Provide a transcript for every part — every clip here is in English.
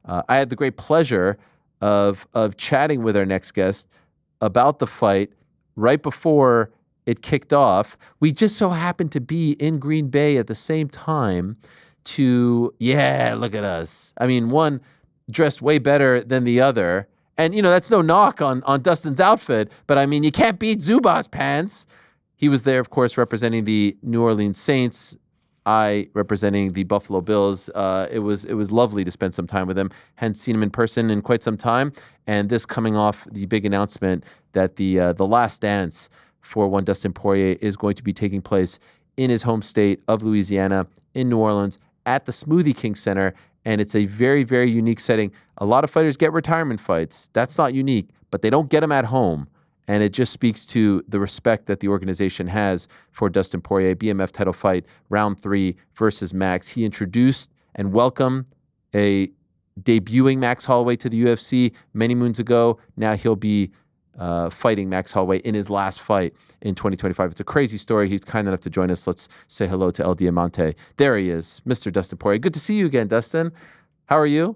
I had the great pleasure of chatting with our next guest about the fight right before it kicked off. We just so happened to be in Green Bay at the same time look at us. I mean, one dressed way better than the other. And, that's no knock on Dustin's outfit, but I mean, you can't beat Zuba's pants. He was there, of course, representing the New Orleans Saints. I representing the Buffalo Bills. It was lovely to spend some time with him. Hadn't seen him in person in quite some time. And this coming off the big announcement that the last dance for one Dustin Poirier is going to be taking place in his home state of Louisiana, in New Orleans, at the Smoothie King Center. And it's a very, very unique setting. A lot of fighters get retirement fights. That's not unique, but they don't get them at home. And it just speaks to the respect that the organization has for Dustin Poirier. BMF title fight, round 3 versus Max. He introduced and welcomed a debuting Max Holloway to the UFC many moons ago. Now he'll be fighting Max Holloway in his last fight in 2025. It's a crazy story. He's kind enough to join us. Let's say hello to El Diamante. There he is, Mr. Dustin Poirier. Good to see you again, Dustin. How are you?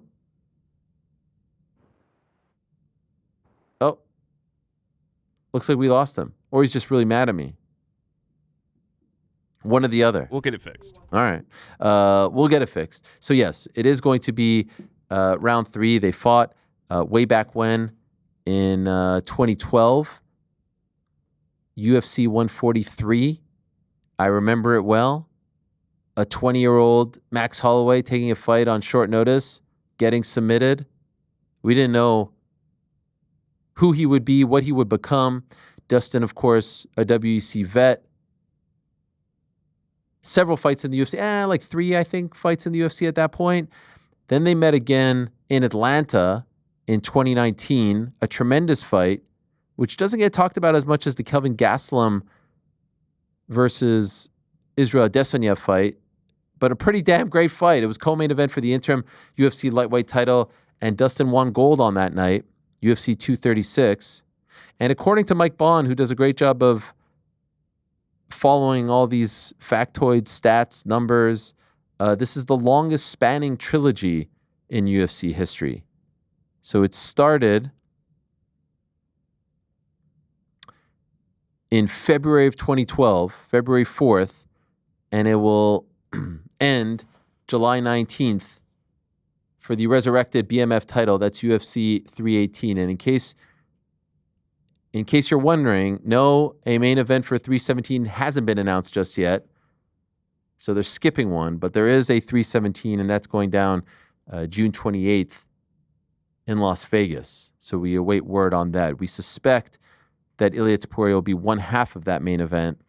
Oh, looks like we lost him. Or he's just really mad at me. One or the other. We'll get it fixed. All right. We'll get it fixed. So, yes, it is going to be round 3. They fought way back when in 2012, UFC 143. I remember it well. A 20-year-old Max Holloway taking a fight on short notice, getting submitted. We didn't know who he would be, what he would become. Dustin, of course, a WEC vet. Several fights in the UFC, like 3, I think, fights in the UFC at that point. Then they met again in Atlanta in 2019, a tremendous fight, which doesn't get talked about as much as the Kelvin Gastelum versus Israel Adesanya fight, but a pretty damn great fight. It was co-main event for the interim UFC lightweight title, and Dustin won gold on that night, UFC 236. And according to Mike Bond, who does a great job of following all these factoids, stats, numbers, this is the longest spanning trilogy in UFC history. So it started in February of 2012, February 4th, and it will end July 19th for the resurrected BMF title. That's UFC 318. And in case you're wondering, no, a main event for 317 hasn't been announced just yet. So they're skipping one, but there is a 317, and that's going down June 28th in Las Vegas. So we await word on that. We suspect that Ilia Topuria will be one half of that main event,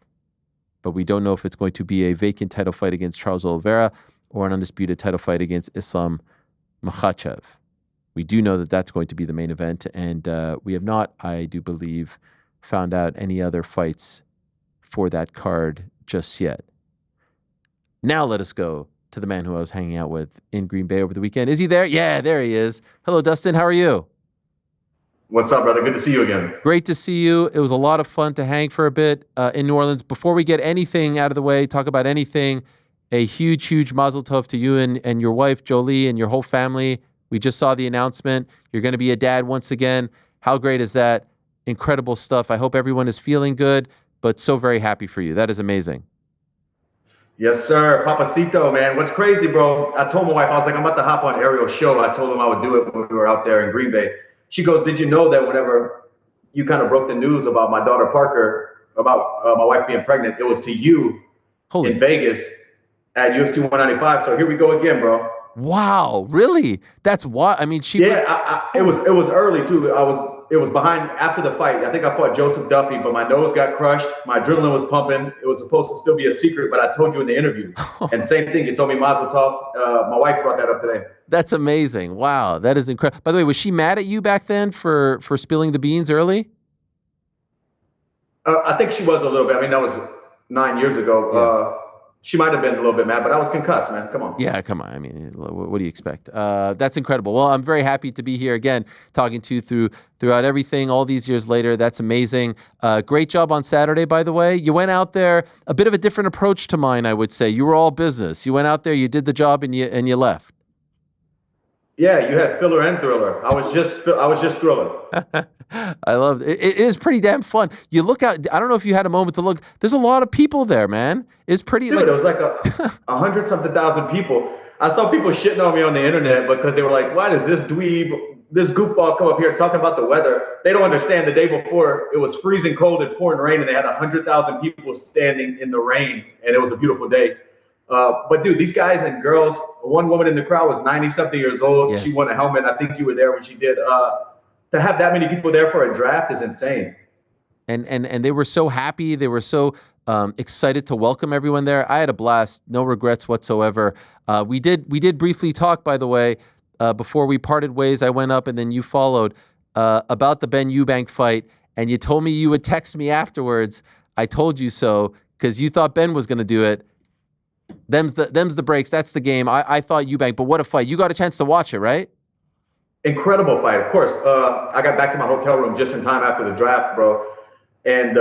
but we don't know if it's going to be a vacant title fight against Charles Oliveira or an undisputed title fight against Islam Makhachev. We do know that that's going to be the main event, and we have not, I do believe, found out any other fights for that card just yet. Now let us go to the man who I was hanging out with in Green Bay over the weekend. Is he there? Yeah, there he is. Hello, Dustin. How are you? What's up, brother? Good to see you again. Great to see you. It was a lot of fun to hang for a bit in New Orleans. Before we get anything out of the way, talk about anything, a huge, huge mazel tov to you and your wife, Jolie, and your whole family. We just saw the announcement. You're going to be a dad once again. How great is that? Incredible stuff. I hope everyone is feeling good, but so very happy for you. That is amazing. Yes, sir. Papacito, man. What's crazy, bro? I told my wife, I was like, I'm about to hop on Ariel's show. I told him I would do it when we were out there in Green Bay. She goes, did you know that whenever you kind of broke the news about my daughter Parker, about my wife being pregnant, it was to you in Vegas at UFC 195. So here we go again, bro. Wow, really? That's what I mean. It was early too. It was behind after the fight. I think I fought Joseph Duffy, but my nose got crushed. My adrenaline was pumping. It was supposed to still be a secret, but I told you in the interview. And same thing, you told me mazel tov. My wife brought that up today. That's amazing. Wow, that is incredible. By the way, was she mad at you back then for spilling the beans early? I think she was a little bit. I mean, that was 9 years ago. Yeah. She might have been a little bit mad, but I was concussed, man. Come on. Yeah, come on. I mean, what do you expect? That's incredible. Well, I'm very happy to be here again, talking to you throughout everything all these years later. That's amazing. Great job on Saturday, by the way. You went out there, a bit of a different approach to mine, I would say. You were all business. You went out there, you did the job, and you left. Yeah, you had filler and thriller. I was just thriller. I love it. It is pretty damn fun. You look out. I don't know if you had a moment to look. There's a lot of people there, man. It's pretty Dude, like it was like a hundred something thousand people. I saw people shitting on me on the internet because they were like, "Why does this dweeb, this goofball come up here talking about the weather?" They don't understand. The day before, it was freezing cold and pouring rain, and they had 100,000 people standing in the rain, and it was a beautiful day. But dude, these guys and girls. One woman in the crowd was 90 something years old. She yes. won a helmet. I think you were there when she did. To have that many people there for a draft is insane. And they were so happy. They were so excited to welcome everyone there. I had a blast. No regrets whatsoever. We did briefly talk, by the way, before we parted ways. I went up and then you followed about the Ben Eubank fight, and you told me you would text me afterwards. I told you so because you thought Ben was going to do it. Them's the breaks. That's the game. I thought Eubank, but what a fight! You got a chance to watch it, right? Incredible fight, of course. I got back to my hotel room just in time after the draft, bro. And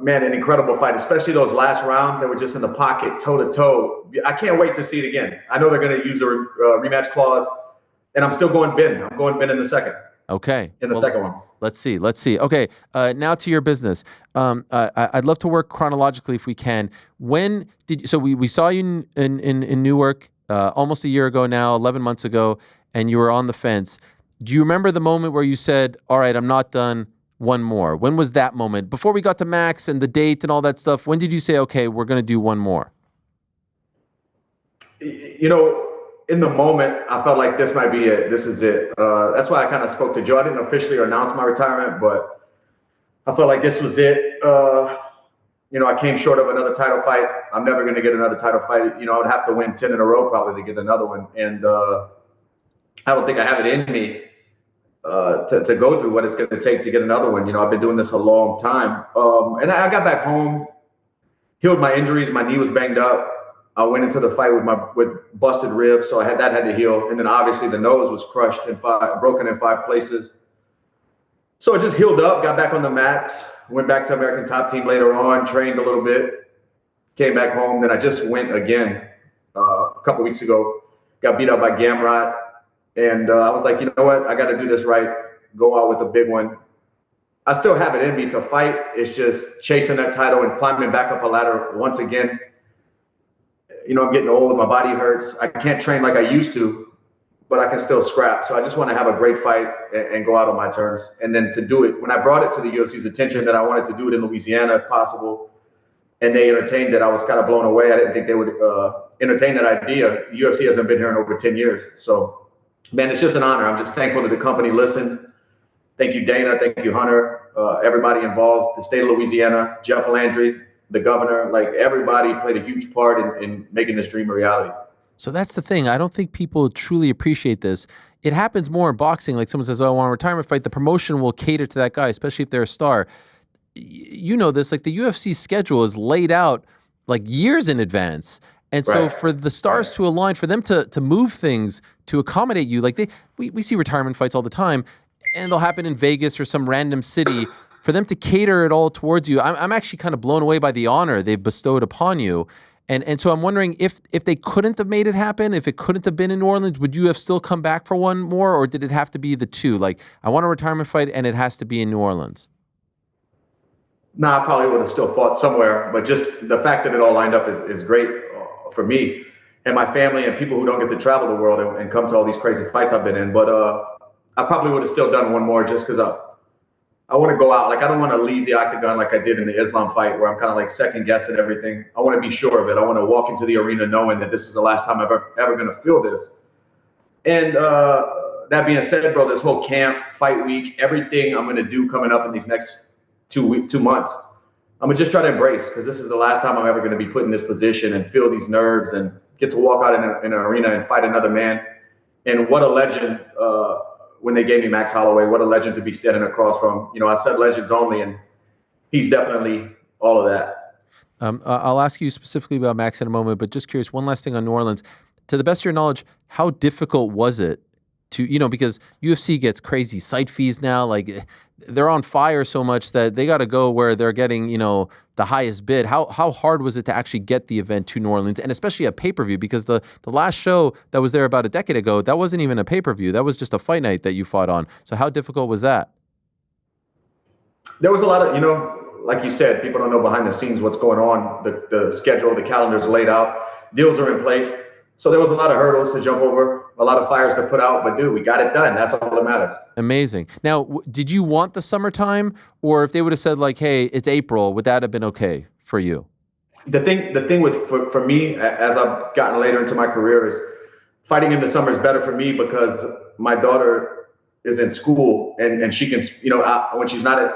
man, an incredible fight, especially those last rounds that were just in the pocket, toe to toe. I can't wait to see it again. I know they're going to use a rematch clause, and I'm still going Ben. I'm going Ben in the second. Okay. In the second one. Let's see. Okay. Now to your business. I'd love to work chronologically if we can. When did so we saw you in Newark almost a year ago now, 11 months ago, and you were on the fence. Do you remember the moment where you said, "All right, I'm not done. One more"? When was that moment? Before we got to Max and the date and all that stuff, when did you say, "Okay, we're going to do one more"? You know, in the moment, I felt like this might be it. This is it. That's why I kind of spoke to Joe. I didn't officially announce my retirement, but I felt like this was it. You know, I came short of another title fight. I'm never going to get another title fight. You know, I would have to win 10 in a row probably to get another one. And I don't think I have it in me to go through what it's going to take to get another one. You know, I've been doing this a long time. And I got back home, healed my injuries. My knee was banged up. I went into the fight with busted ribs, so I had to heal. And then obviously the nose was crushed and broken in 5 places. So I just healed up, got back on the mats, went back to American Top Team later on, trained a little bit, came back home. Then I just went again a couple weeks ago, got beat up by Gamrot. And I was like, you know what? I got to do this right. Go out with a big one. I still have it in me to fight. It's just chasing that title and climbing back up a ladder once again. You know, I'm getting old. My body hurts. I can't train like I used to, but I can still scrap. So I just want to have a great fight and go out on my terms. And then to do it, when I brought it to the UFC's attention that I wanted to do it in Louisiana if possible, and they entertained it, I was kind of blown away. I didn't think they would entertain that idea. The UFC hasn't been here in over 10 years. So, man, it's just an honor. I'm just thankful that the company listened. Thank you, Dana. Thank you, Hunter. Everybody involved, the state of Louisiana, Jeff Landry, the governor, like everybody played a huge part in making this dream a reality. So that's the thing. I don't think people truly appreciate this. It happens more in boxing. Like someone says, "Oh, I want a retirement fight." The promotion will cater to that guy, especially if they're a star. You know this. Like the UFC schedule is laid out like years in advance. And so for the stars to align, for them to move things to accommodate you, like we see retirement fights all the time, and they'll happen in Vegas or some random city. For them to cater it all towards you, I'm actually kind of blown away by the honor they've bestowed upon you. And so I'm wondering if they couldn't have made it happen, if it couldn't have been in New Orleans, would you have still come back for one more, or did it have to be the two? Like, I want a retirement fight, and it has to be in New Orleans. Nah, I probably would have still fought somewhere, but just the fact that it all lined up is great for me and my family and people who don't get to travel the world and come to all these crazy fights I've been in. But I probably would have still done one more just because I want to go out. Like, I don't want to leave the octagon like I did in the Islam fight where I'm kind of like second guessing everything. I want to be sure of it. I want to walk into the arena knowing that this is the last time I'm ever going to feel this. And that being said, bro, this whole camp, fight week, everything I'm going to do coming up in these next 2 months, I'm going to just try to embrace, because this is the last time I'm ever going to be put in this position and feel these nerves and get to walk out in an arena and fight another man. And what a legend when they gave me Max Holloway, what a legend to be standing across from. You know, I said legends only, and he's definitely all of that. I'll ask you specifically about Max in a moment, but just curious, one last thing on New Orleans. To the best of your knowledge, how difficult was it because UFC gets crazy site fees now. Like they're on fire so much that they got to go where they're getting, the highest bid. How hard was it to actually get the event to New Orleans, and especially a pay-per-view? Because the last show that was there about a decade ago, that wasn't even a pay-per-view. That was just a fight night that you fought on. So how difficult was that? There was a lot of, like you said, people don't know behind the scenes what's going on. The schedule, the calendar's laid out, deals are in place. So there was a lot of hurdles to jump over, a lot of fires to put out, but dude, we got it done. That's all that matters. Amazing. Now, did you want the summertime, or if they would have said like, hey, it's April, would that have been okay for you? The thing with for me, as I've gotten later into my career, is fighting in the summer is better for me because my daughter is in school and she can, when she's not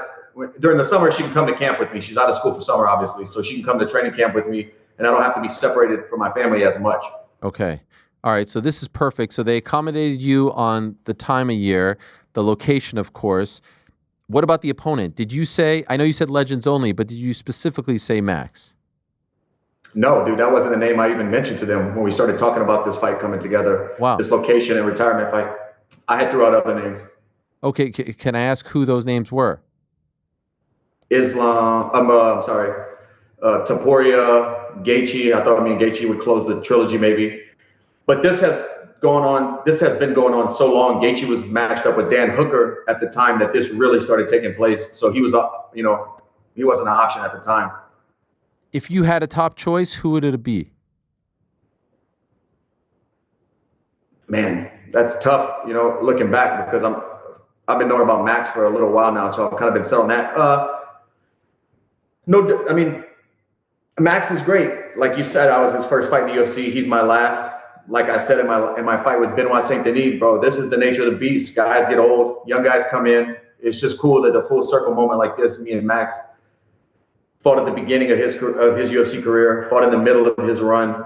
during the summer, she can come to camp with me. She's out of school for summer, obviously, so she can come to training camp with me, and I don't have to be separated from my family as much. Okay. All right. So this is perfect. So they accommodated you on the time of year, the location, of course. What about the opponent? Did you say, I know you said Legends only, but did you specifically say Max? No, dude, that wasn't a name I even mentioned to them when we started talking about this fight coming together. Wow. This location and retirement fight. I had threw out other names. Okay. Can I ask who those names were? Taporia, Gaethje. I thought me and Gaethje would close the trilogy maybe. But this has been going on so long. Gaethje was matched up with Dan Hooker at the time that this really started taking place. So he was he wasn't an option at the time. If you had a top choice, who would it be? Man, that's tough, looking back, because I've been knowing about Max for a little while now, so I've kind of been set on that. No, I mean, Max is great. Like you said, I was his first fight in the UFC. He's my last. Like I said in my fight with Benoit Saint Denis, bro, this is the nature of the beast. Guys get old, young guys come in. It's just cool that the full circle moment like this, me and Max fought at the beginning of his UFC career, fought in the middle of his run,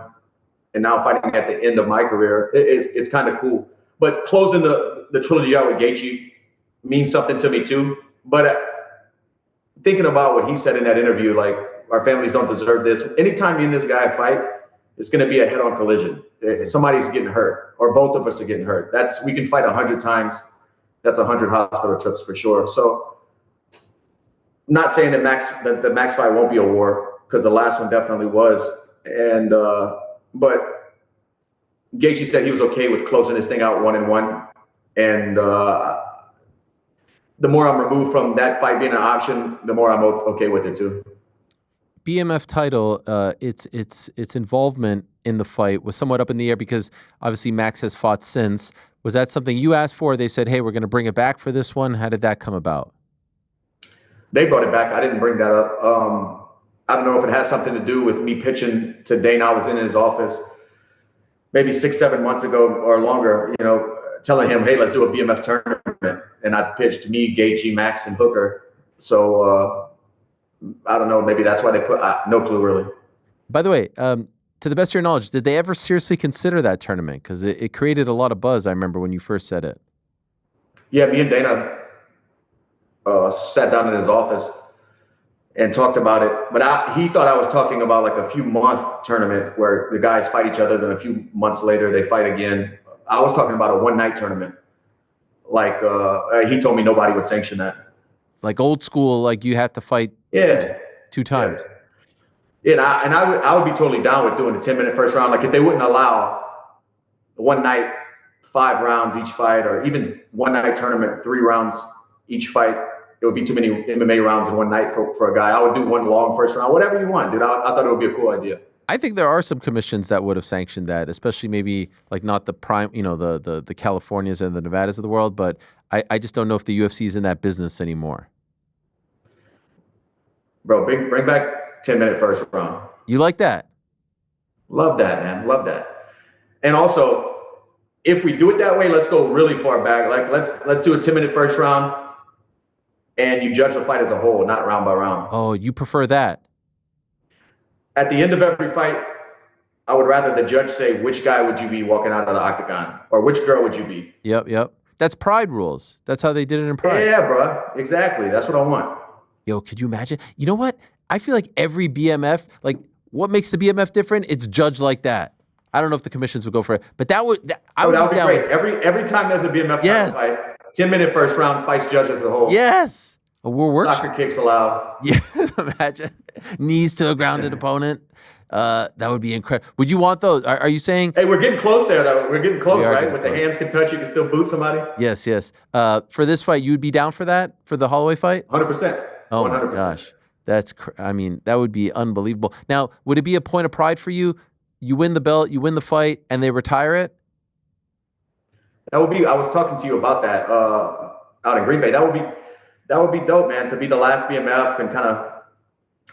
and now fighting at the end of my career. It's kind of cool. But closing the trilogy out with Gaethje means something to me too. But thinking about what he said in that interview, like, our families don't deserve this. Anytime me and this guy fight, it's going to be a head-on collision. Somebody's getting hurt, or both of us are getting hurt. We can fight 100 times. That's 100 hospital trips for sure. So, not saying that the Max fight won't be a war, because the last one definitely was. And but Gaethje said he was okay with closing this thing out 1-1. And the more I'm removed from that fight being an option, the more I'm okay with it too. BMF title, its involvement in the fight was somewhat up in the air because obviously Max has fought since. Was that something you asked for? They said, hey, we're going to bring it back for this one. How did that come about? They brought it back. I didn't bring that up. I don't know if it has something to do with me pitching to Dana. I was in his office maybe 6-7 months ago or longer, telling him, hey, let's do a BMF tournament. And I pitched me, Gaethje, Max, and Hooker. So, I don't know. Maybe that's why they put. No clue, really. By the way, to the best of your knowledge, did they ever seriously consider that tournament? Because it created a lot of buzz. I remember when you first said it. Yeah, me and Dana sat down in his office and talked about it. But he thought I was talking about like a few month tournament where the guys fight each other, then a few months later they fight again. I was talking about a one-night tournament. Like he told me nobody would sanction that. Like old school, like you have to fight two times. Yeah, and I would be totally down with doing the 10-minute first round. Like if they wouldn't allow one night, 5 rounds each fight, or even one night tournament, 3 rounds each fight, it would be too many MMA rounds in one night for a guy. I would do one long first round, whatever you want, dude. I thought it would be a cool idea. I think there are some commissions that would have sanctioned that, especially maybe like not the prime, the Californias and the Nevadas of the world, but I just don't know if the UFC is in that business anymore. Bro, bring back 10-minute first round. You like that? Love that, man. Love that. And also, if we do it that way, let's go really far back. Like let's do a 10-minute first round, and you judge the fight as a whole, not round by round. Oh, you prefer that? At the end of every fight, I would rather the judge say, which guy would you be walking out of the octagon? Or which girl would you be? Yep. That's Pride rules. That's how they did it in Pride. Yeah, bro. Exactly. That's what I want. Yo, could you imagine? You know what? I feel like every BMF, like what makes the BMF different? It's judged like that. I don't know if the commissions would go for it, but I would that would be be great. Every time there's a BMF Yes. fight, 10-minute first round fights judges the whole. Yes. We're Soccer kicks allowed. Yeah, imagine knees to a grounded opponent. That would be incredible. Would you want those? Are you saying? Hey, we're getting close there, though. We're getting close, right? Getting With close. the hands can touch, you can still boot somebody. Yes. For this fight, you'd be down for that, for the Holloway fight? 100%. Oh 100%. my gosh, that would be unbelievable. Now, would it be a point of pride for you? You win the belt, you win the fight, and they retire it? That would be. I was talking to you about that out in Green Bay. That would be dope, man. To be the last BMF and kind of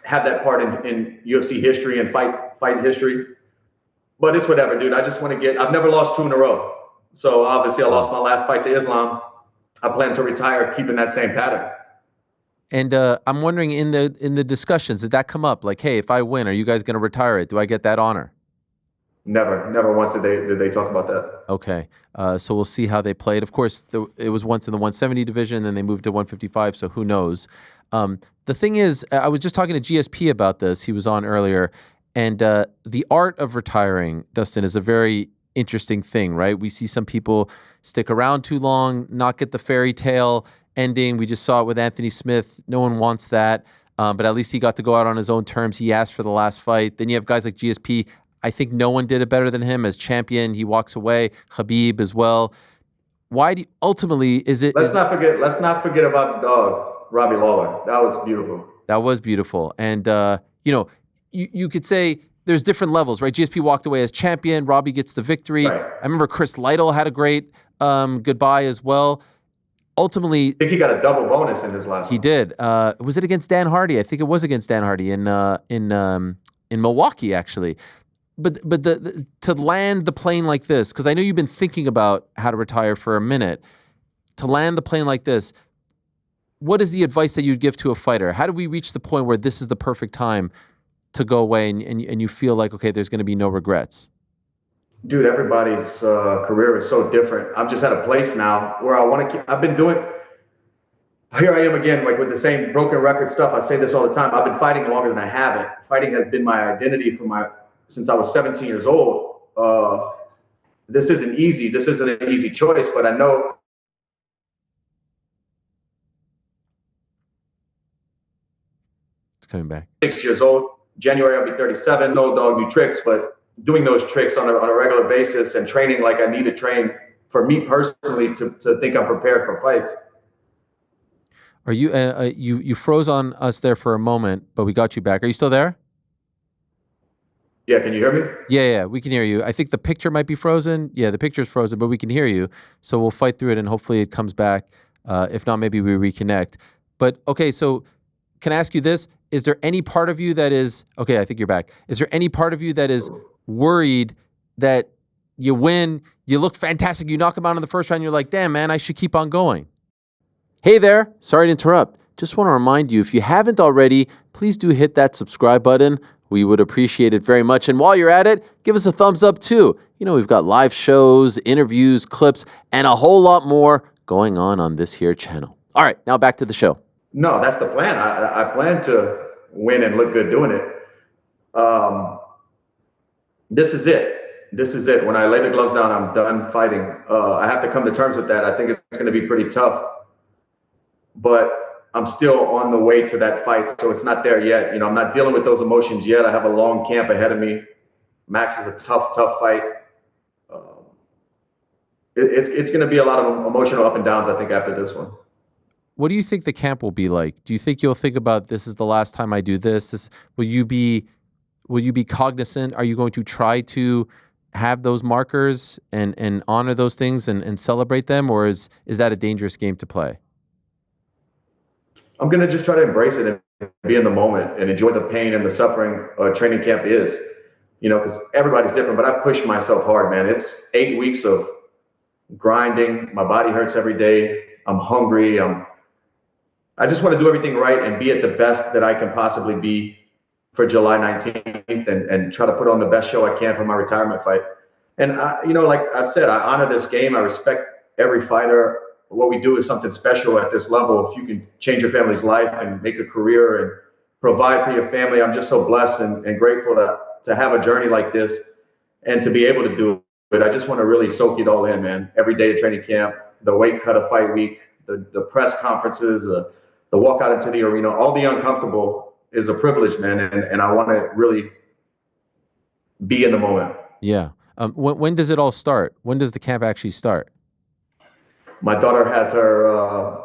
have that part in UFC history and fight history. But it's whatever, dude. I just want to get. I've never lost 2 in a row. So obviously, I lost my last fight to Islam. I plan to retire keeping that same pattern. And I'm wondering, in the discussions, did that come up? Like, hey, if I win, are you guys going to retire it? Do I get that honor? Never once did they talk about that. Okay, so we'll see how they play it. Of course, it was once in the 170 division, then they moved to 155, so who knows? The thing is, I was just talking to GSP about this. He was on earlier, and the art of retiring, Dustin, is a very interesting thing, right? We see some people stick around too long, not get the fairy tale ending. We just saw it with Anthony Smith. No one wants that, but at least he got to go out on his own terms. He asked for the last fight. Then you have guys like GSP. I think no one did it better than him as champion. He walks away. Khabib as well. Why do you, ultimately is it? Let's not forget about the dog, Robbie Lawler. That was beautiful. That was beautiful, and you could say there's different levels, right? GSP walked away as champion. Robbie gets the victory. Right. I remember Chris Lytle had a great goodbye as well. Ultimately, I think he got a double bonus in his last one. He did. Was it against Dan Hardy? I think it was against Dan Hardy in Milwaukee, actually. But to land the plane like this, because I know you've been thinking about how to retire for a minute, to land the plane like this, what is the advice that you'd give to a fighter? How do we reach the point where this is the perfect time to go away and you feel like, okay, there's going to be no regrets? Dude, everybody's career is so different. I'm just at a place now where I want to keep. I've been doing. Here I am again, like with the same broken record stuff. I say this all the time. I've been fighting longer than I haven't. Fighting has been my identity since I was 17 years old. This isn't easy. This isn't an easy choice, but I know. It's coming back. 6 years old. January I'll be 37. No dog, new tricks, but doing those tricks on a regular basis and training like I need to train for me personally to think I'm prepared for fights. Are you you froze on us there for a moment, but we got you back. Are you still there? Yeah, can you hear me? Yeah, we can hear you. I think the picture might be frozen. Yeah, the picture's frozen, but we can hear you. So we'll fight through it and hopefully it comes back. If not, maybe we reconnect. But okay, so can I ask you this? Is there any part of you that is, okay, I think you're back. Is there any part of you that is worried that you win, you look fantastic, you knock him out in the first round, you're like, damn, man, I should keep on going? Hey there, sorry to interrupt. Just want to remind you, if you haven't already, please do hit that subscribe button. We would appreciate it very much. And while you're at it, give us a thumbs up too. You know, we've got live shows, interviews, clips, and a whole lot more going on this here channel. All right, now back to the show. No, that's the plan. I plan to win and look good doing it. This is it. This is it. When I lay the gloves down, I'm done fighting. I have to come to terms with that. I think it's going to be pretty tough. But I'm still on the way to that fight, so it's not there yet. You know, I'm not dealing with those emotions yet. I have a long camp ahead of me. Max is a tough fight. It's going to be a lot of emotional up and downs, I think, after this one. What do you think the camp will be like? Do you think you'll think about this is the last time I do this? Will you be cognizant? Are you going to try to have those markers and honor those things and celebrate them, or is that a dangerous game to play? I'm going to just try to embrace it and be in the moment and enjoy the pain and the suffering training camp is, you know, because everybody's different, but I pushed myself hard, man. It's 8 weeks of grinding. My body hurts every day. I'm hungry. I just want to do everything right and be at the best that I can possibly be for July 19th and try to put on the best show I can for my retirement fight. And, you know, like I've said, I honor this game. I respect every fighter. What we do is something special at this level. If you can change your family's life and make a career and provide for your family, I'm just so blessed and grateful to have a journey like this. And to be able to do it, I just want to really soak it all in, man. Every day of training camp, the weight cut of fight week, the press conferences, the walkout into the arena, all the uncomfortable is a privilege, man. And I want to really be in the moment. Yeah. When does it all start? When does the camp actually start? My daughter has her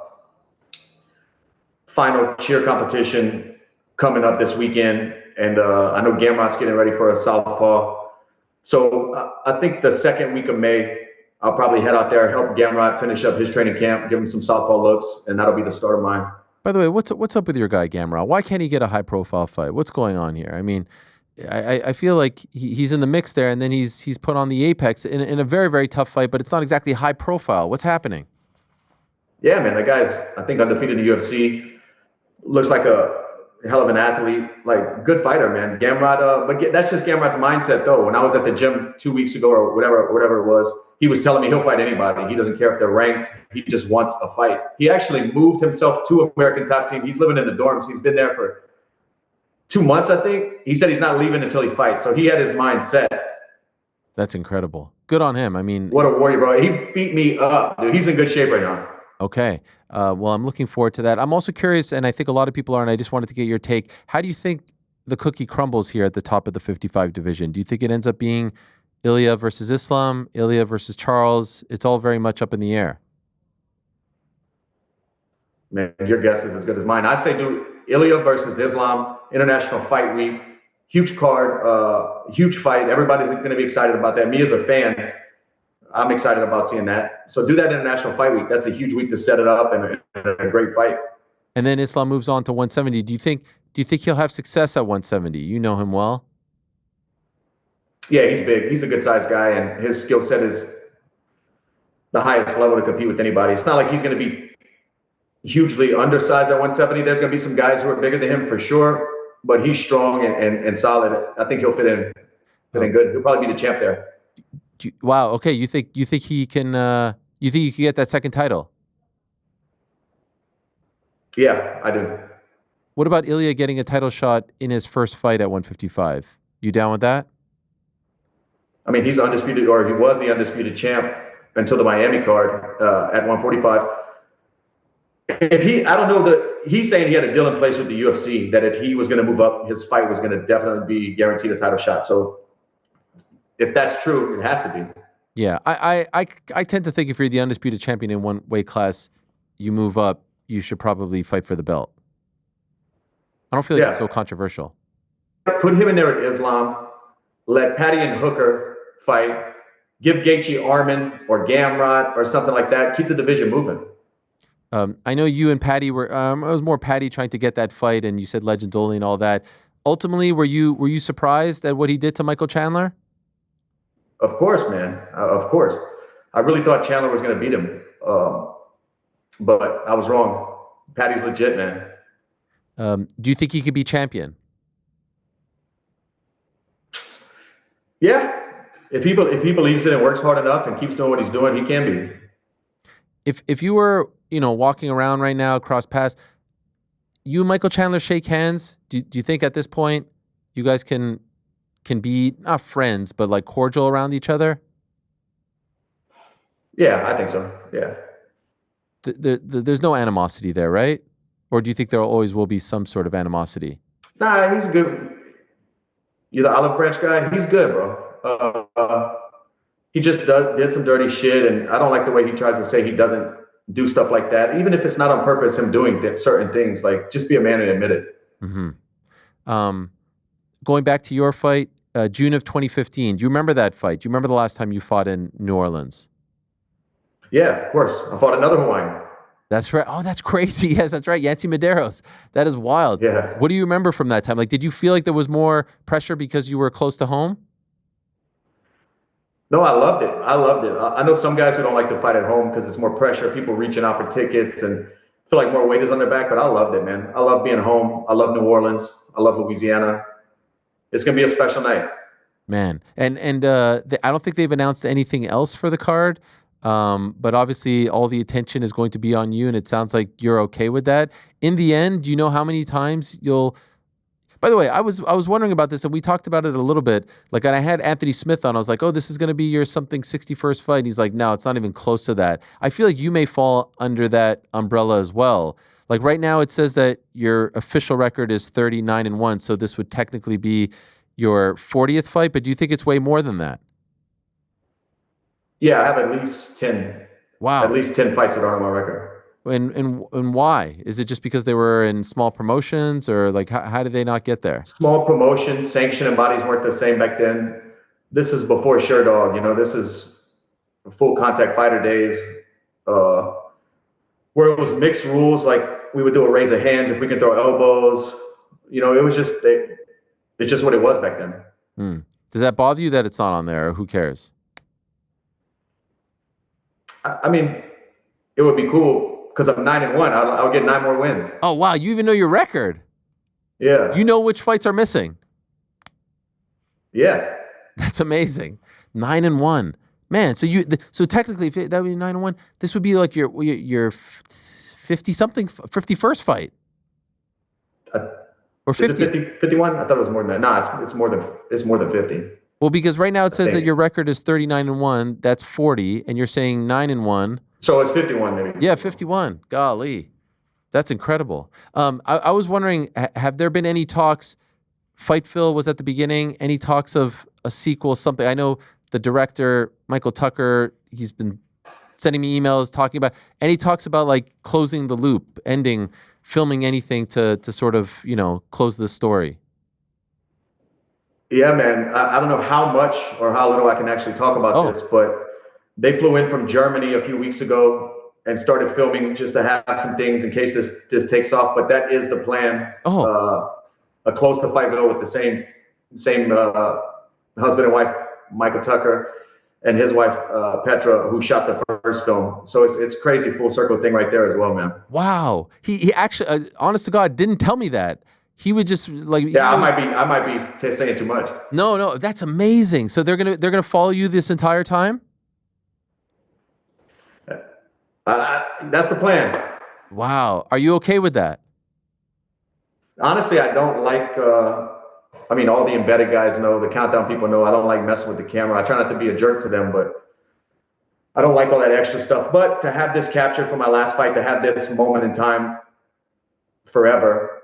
final cheer competition coming up this weekend, and I know Gamrot's getting ready for a southpaw. So I think the second week of May, I'll probably head out there, help Gamrot finish up his training camp, give him some southpaw looks, and that'll be the start of mine. By the way, what's up with your guy Gamrot? Why can't he get a high profile fight? What's going on here? I mean, I feel like he's in the mix there, and then he's put on the apex in a very, very tough fight, but it's not exactly high profile. What's happening? Yeah, man, that guy's, I think, undefeated in the UFC. Looks like a hell of an athlete, like good fighter, man. Gamrot, but that's just Gamrot's mindset, though. When I was at the gym 2 weeks ago or whatever it was, he was telling me he'll fight anybody. He doesn't care if they're ranked. He just wants a fight. He actually moved himself to American Top Team. He's living in the dorms. He's been there for 2 months, I think. He said he's not leaving until he fights. So he had his mind set. That's incredible. Good on him. I mean, what a warrior, bro. He beat me up, dude. He's in good shape right now. Okay. Well, I'm looking forward to that. I'm also curious, and I think a lot of people are, and I just wanted to get your take. How do you think the cookie crumbles here at the top of the 55 division? Do you think it ends up being Ilya versus Islam, Ilya versus Charles? It's all very much up in the air. Man, your guess is as good as mine. I say do Ilya versus Islam, International Fight Week. Huge card, huge fight. Everybody's going to be excited about that. Me as a fan, I'm excited about seeing that. So do that International Fight Week. That's a huge week to set it up and a great fight. And then Islam moves on to 170. Do you think he'll have success at 170? You know him well. Yeah, he's big. He's a good sized guy, and his skill set is the highest level to compete with anybody. It's not like he's going to be hugely undersized at 170. There's going to be some guys who are bigger than him for sure, but he's strong and solid. I think he'll fit in good. He'll probably be the champ there. Wow. Okay. You think he can? You think you can get that second title? Yeah, I do. What about Ilya getting a title shot in his first fight at 155? You down with that? I mean, he's undisputed, or he was the undisputed champ until the Miami card at 145. I don't know he's saying he had a deal in place with the UFC that if he was going to move up, his fight was going to definitely be guaranteed a title shot. So if that's true, it has to be. Yeah, I tend to think if you're the undisputed champion in one weight class, you move up, you should probably fight for the belt. I don't feel like it's so controversial. Put him in there at Islam. Let Patty and Hooker fight. Give Gaethje Arman or Gamrot or something like that. Keep the division moving. I know you and Patty were. It was more Patty trying to get that fight, and you said legends only and all that. Ultimately, were you surprised at what he did to Michael Chandler? Of course, man. Of course. I really thought Chandler was going to beat him, but I was wrong. Patty's legit, man. Do you think he could be champion? Yeah. If he believes it and works hard enough and keeps doing what he's doing, he can be. If you were, walking around right now across paths, you and Michael Chandler shake hands. Do you think at this point you guys can be not friends but like cordial around each other? Yeah, I think so. Yeah. There's no animosity there, right? Or do you think there always will be some sort of animosity? Nah, he's good. You're the olive branch guy. He's good, bro. He just did some dirty shit, and I don't like the way he tries to say he doesn't do stuff like that. Even if it's not on purpose, him doing certain things, like just be a man and admit it. Mm-hmm. Going back to your fight, June of 2015. Do you remember that fight? Do you remember the last time you fought in New Orleans? Yeah, of course. I fought another Hawaiian. That's right. Oh, that's crazy. Yes, that's right. Yancy Medeiros. That is wild. Yeah. What do you remember from that time? Like, did you feel like there was more pressure because you were close to home? No, I loved it. I know some guys who don't like to fight at home because it's more pressure, people reaching out for tickets and feel like more weight is on their back, but I loved it, man. I love being home. I love New Orleans. I love Louisiana. It's going to be a special night. Man. And I don't think they've announced anything else for the card, but obviously all the attention is going to be on you, and it sounds like you're okay with that. In the end, do you know how many times you'll... By the way, I was wondering about this, and we talked about it a little bit. Like, and I had Anthony Smith on. I was like, "Oh, this is going to be your something 61st fight." And he's like, "No, it's not even close to that." I feel like you may fall under that umbrella as well. Like right now, it says that your official record is 39-1, so this would technically be your 40th fight. But do you think it's way more than that? Yeah, I have at least 10. Wow. At least 10 fights that aren't on my record. And why? Is it just because they were in small promotions, or like how did they not get there? Small promotions, sanctioning bodies weren't the same back then. This is before Sherdog. This is full contact fighter days, where it was mixed rules. Like we would do a raise of hands if we could throw elbows. It was just it's just what it was back then. Does that bother you that it's not on there, or who cares? I mean, it would be cool because I'm 9-1. I'll get 9 more wins. Oh wow, you even know your record? Yeah. You know which fights are missing? Yeah. That's amazing. 9-1, man. So technically, if that would be 9-1. This would be like your 50-something, 51st fight, or 50. 51? I thought it was more than that. Nah, it's more than 50. Well, because right now it says that your record is 39-1. That's 40, and you're saying 9-1. So it's 51, maybe. Yeah, 51. Golly, that's incredible. I was wondering, have there been any talks? Fightville was at the beginning. Any talks of a sequel, something? I know the director, Michael Tucker, he's been sending me emails talking about any talks about like closing the loop, ending, filming anything to sort of, close the story. Yeah, man. I don't know how much or how little I can actually talk about this, but they flew in from Germany a few weeks ago and started filming just to have some things in case this takes off. But that is the plan. A close to Fightville with the same husband and wife, Michael Tucker, and his wife Petra, who shot the first film. So it's crazy full circle thing right there as well, man. Wow. He actually, honest to God, didn't tell me that. He would just like. Yeah, I might be saying too much. No, that's amazing. So they're gonna follow you this entire time. That's the plan. Wow. Are you okay with that? Honestly, I don't like. All the embedded guys know, the countdown people know. I don't like messing with the camera. I try not to be a jerk to them, but I don't like all that extra stuff. But to have this captured for my last fight, to have this moment in time forever.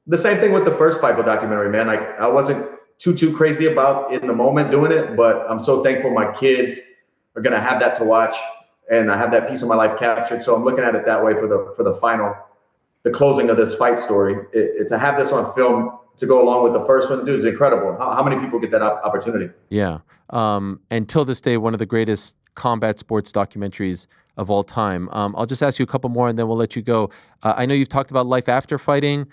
The same thing with the first Fightville documentary, man. Like I wasn't too crazy about in the moment doing it, but I'm so thankful my kids are gonna have that to watch, and I have that piece of my life captured. So I'm looking at it that way for the final, the closing of this fight story. To have this on film to go along with the first one, dude, is incredible. How many people get that opportunity? Yeah. And till this day, one of the greatest combat sports documentaries of all time. I'll just ask you a couple more and then we'll let you go. I know you've talked about life after fighting.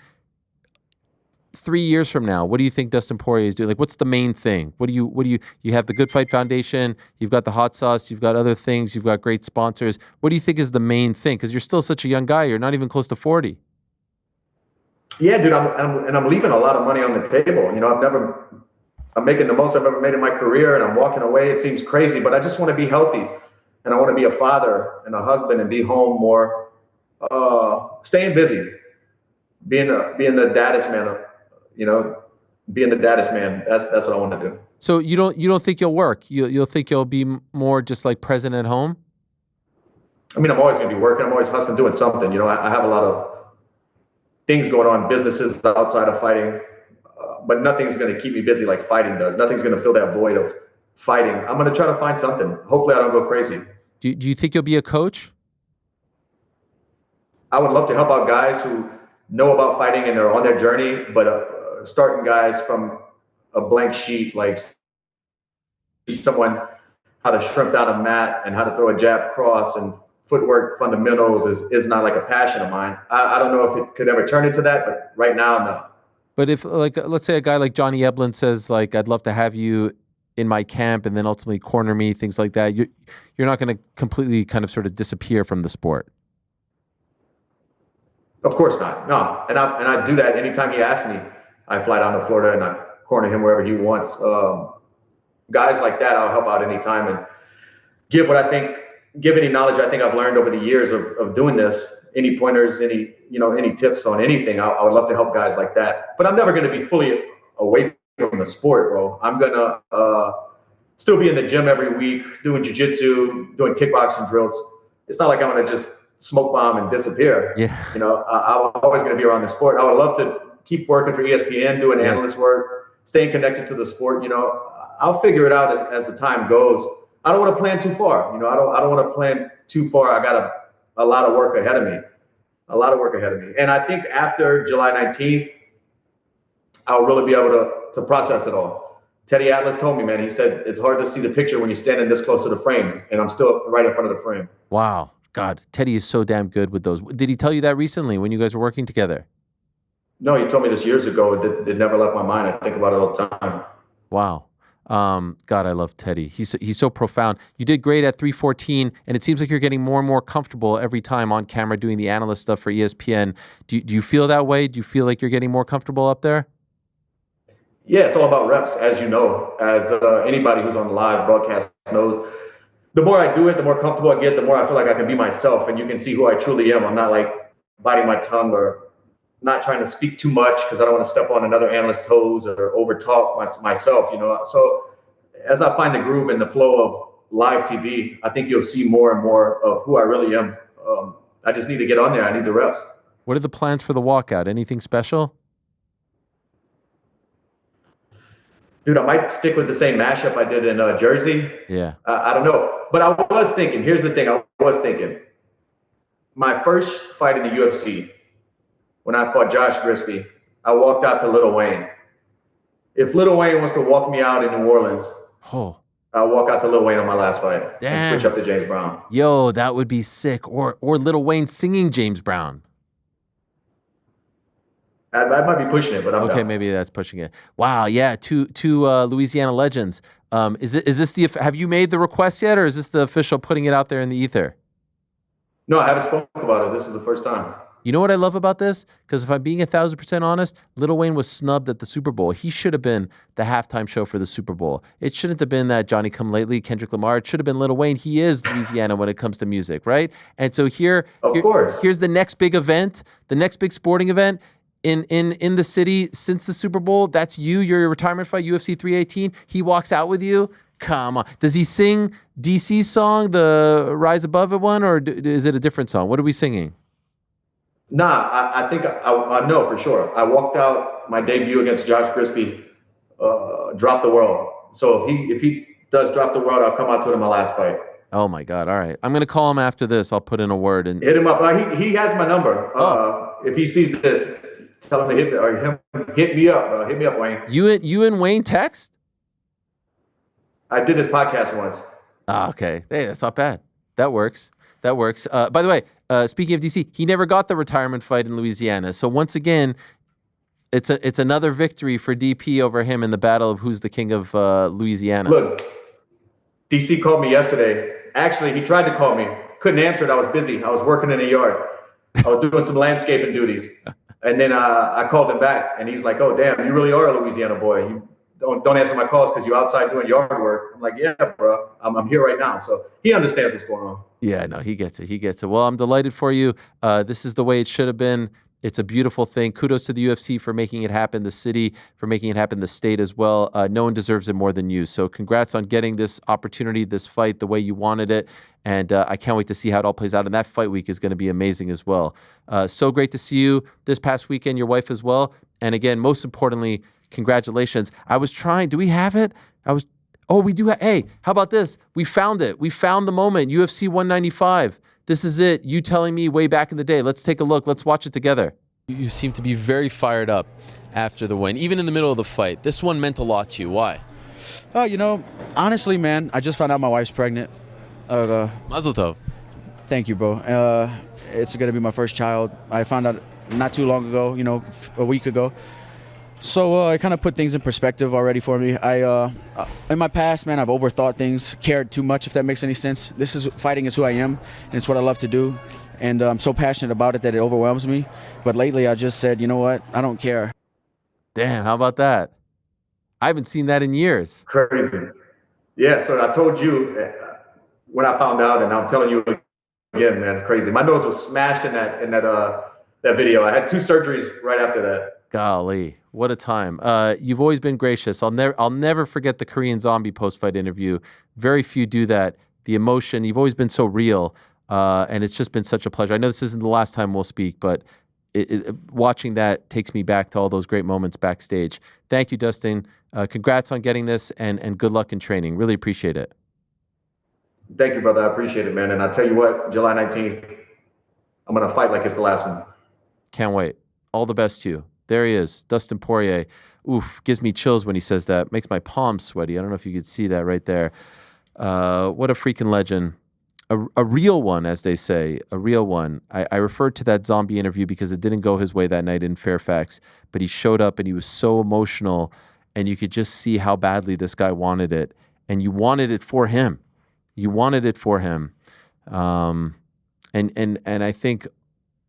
3 years from now, what do you think Dustin Poirier is doing? Like, what's the main thing? You have the Good Fight Foundation, you've got the hot sauce, you've got other things, you've got great sponsors. What do you think is the main thing? Because you're still such a young guy. You're not even close to 40. Yeah, dude, I'm leaving a lot of money on the table. I'm making the most I've ever made in my career, and I'm walking away. It seems crazy, but I just want to be healthy, and I want to be a father and a husband and be home more, staying busy, being the daddest man. Being the daddest man. That's what I want to do. So you don't think you'll work? You'll think you'll be more just like present at home? I'm always going to be working. I'm always hustling, doing something. I have a lot of things going on, businesses outside of fighting, but nothing's going to keep me busy like fighting does. Nothing's going to fill that void of fighting. I'm going to try to find something. Hopefully I don't go crazy. Do you think you'll be a coach? I would love to help out guys who know about fighting and they're on their journey, but starting guys from a blank sheet, like teach someone how to shrimp down a mat and how to throw a jab cross and footwork fundamentals is not like a passion of mine. I don't know if it could ever turn into that, but right now, no. But if, like, let's say a guy like Johnny Eblen says, like, I'd love to have you in my camp and then ultimately corner me, things like that, you're not going to completely kind of sort of disappear from the sport. Of course not. No. And I do that anytime he asks me. I fly down to Florida and I corner him wherever he wants. Guys like that, I'll help out anytime and give any knowledge I think I've learned over the years of doing this any pointers, any tips on anything, I would love to help guys like that. But I'm never going to be fully away from the sport, bro. I'm gonna still be in the gym every week, doing jiu-jitsu, doing kickboxing drills. It's not like I'm gonna just smoke bomb and disappear. Yeah. I'm always gonna be around the sport. I would love to keep working for ESPN, doing analyst work, staying connected to the sport. I'll figure it out as the time goes. I don't want to plan too far. I don't want to plan too far. I got a lot of work ahead of me. And I think after July 19th, I'll really be able to process it all. Teddy Atlas told me, man, he said, it's hard to see the picture when you're standing this close to the frame, and I'm still right in front of the frame. Wow. God, Teddy is so damn good with those. Did he tell you that recently when you guys were working together? No, he told me this years ago. It never left my mind. I think about it all the time. Wow. God, I love Teddy. He's so profound. You did great at 314, and it seems like you're getting more and more comfortable every time on camera doing the analyst stuff for ESPN. Do you feel that way? Do you feel like you're getting more comfortable up there? Yeah, it's all about reps, as you know, as anybody who's on live broadcast knows. The more I do it, the more comfortable I get, the more I feel like I can be myself, and you can see who I truly am. I'm not like biting my tongue or not trying to speak too much because I don't want to step on another analyst's toes or overtalk myself, So as I find the groove and the flow of live TV, I think you'll see more and more of who I really am. I just need to get on there. I need the reps. What are the plans for the walkout? Anything special? Dude, I might stick with the same mashup I did in Jersey. Yeah. I don't know. But I was thinking, here's the thing. I was thinking, my first fight in the UFC, when I fought Josh Grisby, I walked out to Lil Wayne. If Lil Wayne wants to walk me out in New Orleans, I'll walk out to Lil Wayne on my last fight and switch up to James Brown. Yo, that would be sick. Or Lil Wayne singing James Brown. I might be pushing it, but I'm okay. down. Maybe that's pushing it. Wow, yeah, two Louisiana legends. Is this have you made the request yet, or is this the official putting it out there in the ether? No, I haven't spoken about it. This is the first time. You know what I love about this? Because if I'm being 1,000% honest, Lil Wayne was snubbed at the Super Bowl. He should have been the halftime show for the Super Bowl. It shouldn't have been that Johnny Come Lately, Kendrick Lamar. It should have been Lil Wayne. He is Louisiana when it comes to music, right? And so here's the next big event, the next big sporting event in the city since the Super Bowl. That's your retirement fight, UFC 318. He walks out with you. Come on. Does he sing DC's song, the Rise Above It one, or is it a different song? What are we singing? Nah, I think I know for sure. I walked out my debut against Josh Grisby, Drop the World. So if he does Drop the World, I'll come out to it in my last fight. Oh my God! All right, I'm gonna call him after this. I'll put in a word and hit him up. He has my number. If he sees this, tell him to hit me up. Hit me up, Wayne. You and Wayne text? I did this podcast once. Okay. Hey, that's not bad. That works. By the way, speaking of DC, he never got the retirement fight in Louisiana. So once again, it's another victory for DP over him in the battle of who's the king of Louisiana. Look, DC called me yesterday. Actually, he tried to call me. Couldn't answer it. I was busy. I was working in a yard. I was doing some landscaping duties. And then I called him back, and he's like, "Oh, damn, you really are a Louisiana boy. You don't answer my calls because you're outside doing yard work." I'm like, "Yeah, bro. I'm here right now." So he understands what's going on. Yeah, no, he gets it. Well, I'm delighted for you. This is the way it should have been. It's a beautiful thing. Kudos to the UFC for making it happen, the city for making it happen, the state as well. No one deserves it more than you. So congrats on getting this opportunity, this fight, the way you wanted it. And I can't wait to see how it all plays out. And that fight week is going to be amazing as well. So great to see you this past weekend, your wife as well. And again, most importantly, congratulations. I was trying. Do we have it? Oh, we do. Hey, how about this? We found it. We found the moment. UFC 195. This is it. You telling me way back in the day. Let's take a look. Let's watch it together. You seem to be very fired up after the win, even in the middle of the fight. This one meant a lot to you. Why? Honestly, man, I just found out my wife's pregnant. Mazel tov. Thank you, bro. It's going to be my first child. I found out not too long ago, a week ago. So it kind of put things in perspective already for me. In my past, man, I've overthought things, cared too much, if that makes any sense. Fighting is who I am, and it's what I love to do. And I'm so passionate about it that it overwhelms me. But lately, I just said, you know what? I don't care. Damn, how about that? I haven't seen that in years. Crazy. Yeah, so I told you when I found out, and I'm telling you again, man. It's crazy. My nose was smashed in that video. I had 2 surgeries right after that. Golly, what a time. You've always been gracious. I'll never forget the Korean Zombie post-fight interview. Very few do that. The emotion, you've always been so real, and it's just been such a pleasure. I know this isn't the last time we'll speak, but watching that takes me back to all those great moments backstage. Thank you, Dustin. Congrats on getting this, and good luck in training. Really appreciate it. Thank you, brother. I appreciate it, man. And I'll tell you what, July 19th, I'm going to fight like it's the last one. Can't wait. All the best to you. There he is, Dustin Poirier. Oof, gives me chills when he says that. Makes my palms sweaty. I don't know if you could see that right there. What a freaking legend. A real one, as they say, a real one. I referred to that zombie interview because it didn't go his way that night in Fairfax, but he showed up and he was so emotional, and you could just see how badly this guy wanted it, and you wanted it for him. You wanted it for him. And I think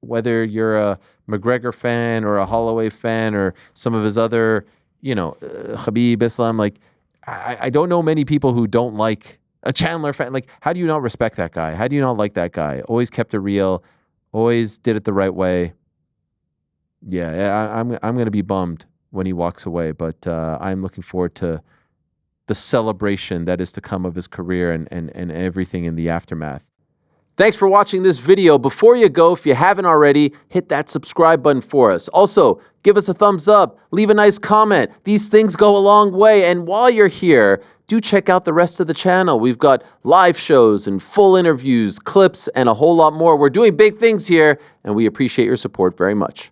whether you're a McGregor fan or a Holloway fan or some of his other, Khabib, Islam, like, I don't know many people who don't like a Chandler fan. Like, how do you not respect that guy? How do you not like that guy? Always kept it real, always did it the right way. Yeah, I'm going to be bummed when he walks away, but I'm looking forward to the celebration that is to come of his career and everything in the aftermath. Thanks for watching this video. Before you go, if you haven't already, hit that subscribe button for us. Also, give us a thumbs up, leave a nice comment. These things go a long way. And while you're here, do check out the rest of the channel. We've got live shows and full interviews, clips, and a whole lot more. We're doing big things here, and we appreciate your support very much.